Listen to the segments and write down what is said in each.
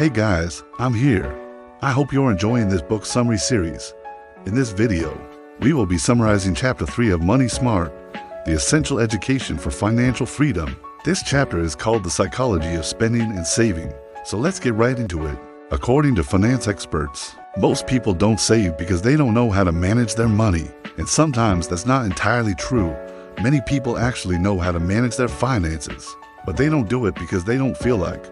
Hey guys, I'm here. I hope you're enjoying this book summary series. In this video, we will be summarizing Chapter 3 of Money Smart, the essential education for financial freedom. This chapter is called The Psychology of Spending and Saving, so let's get right into it. According to finance experts, most people don't save because they don't know how to manage their money, and sometimes that's not entirely true. Many people actually know how to manage their finances, but they don't do it because they don't feel like.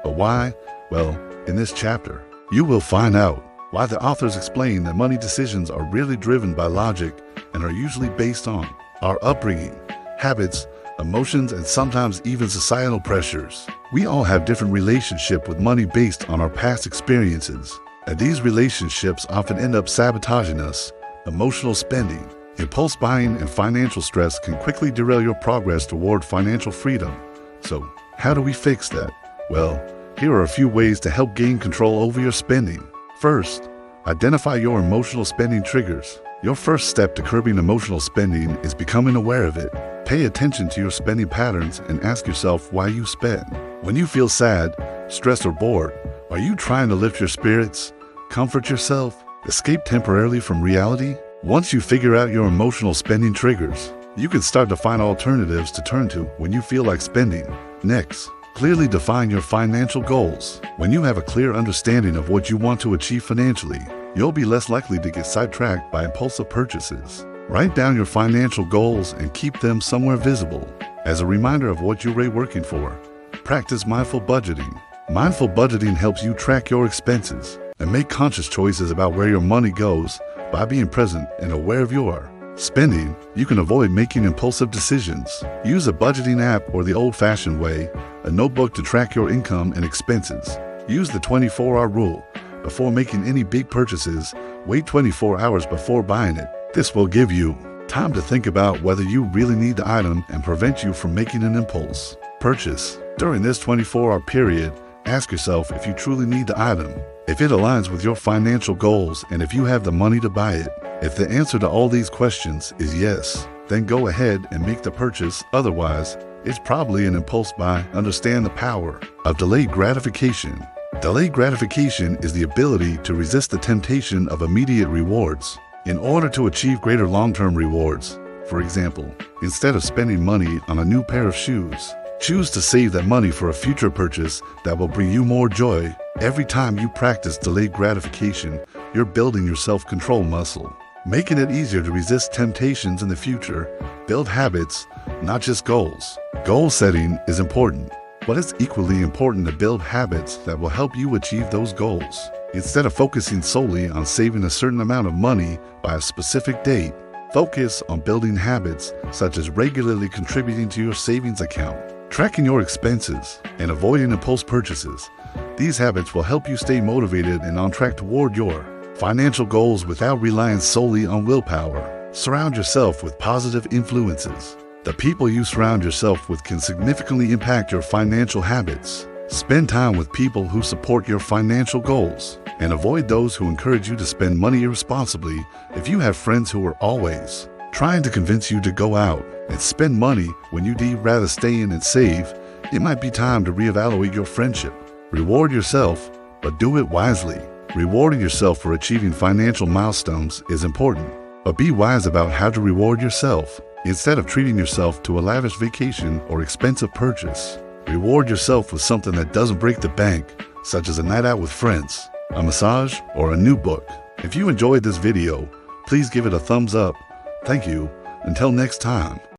But why? Well, in this chapter, you will find out why the authors explain that money decisions are really driven by logic and are usually based on our upbringing, habits, emotions, and sometimes even societal pressures. We all have different relationships with money based on our past experiences, and these relationships often end up sabotaging us. Emotional spending, impulse buying, and financial stress can quickly derail your progress toward financial freedom. So, how do we fix that? Well, here are a few ways to help gain control over your spending. First, identify your emotional spending triggers. Your first step to curbing emotional spending is becoming aware of it. Pay attention to your spending patterns and ask yourself why you spend. When you feel sad, stressed, or bored, are you trying to lift your spirits, comfort yourself, escape temporarily from reality? Once you figure out your emotional spending triggers, you can start to find alternatives to turn to when you feel like spending. Next, clearly define your financial goals. When you have a clear understanding of what you want to achieve financially, you'll be less likely to get sidetracked by impulsive purchases. Write down your financial goals and keep them somewhere visible as a reminder of what you're working for. Practice mindful budgeting. Mindful budgeting helps you track your expenses and make conscious choices about where your money goes. By being present and aware of your spending, you can avoid making impulsive decisions. Use a budgeting app or the old-fashioned way, a notebook to track your income and expenses. Use the 24-hour rule. Before making any big purchases, wait 24 hours before buying it. This will give you time to think about whether you really need the item and prevent you from making an impulse purchase. During this 24-hour period, ask yourself if you truly need the item, if it aligns with your financial goals, and if you have the money to buy it. If the answer to all these questions is yes, then go ahead and make the purchase. Otherwise, it's probably an impulse buy. Understand the power of delayed gratification. Delayed gratification is the ability to resist the temptation of immediate rewards in order to achieve greater long-term rewards. For example, instead of spending money on a new pair of shoes, choose to save that money for a future purchase that will bring you more joy. Every time you practice delayed gratification, you're building your self-control muscle, making it easier to resist temptations in the future. Build habits, not just goals. Goal setting is important, but it's equally important to build habits that will help you achieve those goals. Instead of focusing solely on saving a certain amount of money by a specific date, focus on building habits such as regularly contributing to your savings account, tracking your expenses, and avoiding impulse purchases. These habits will help you stay motivated and on track toward your financial goals without relying solely on willpower. Surround yourself with positive influences. The people you surround yourself with can significantly impact your financial habits. Spend time with people who support your financial goals, and avoid those who encourage you to spend money irresponsibly. If you have friends who are always trying to convince you to go out and spend money when you'd rather stay in and save, it might be time to reevaluate your friendship. Reward yourself, but do it wisely. Rewarding yourself for achieving financial milestones is important, but be wise about how to reward yourself. Instead of treating yourself to a lavish vacation or expensive purchase, reward yourself with something that doesn't break the bank, such as a night out with friends, a massage, or a new book. If you enjoyed this video, please give it a thumbs up. Thank you. Until next time.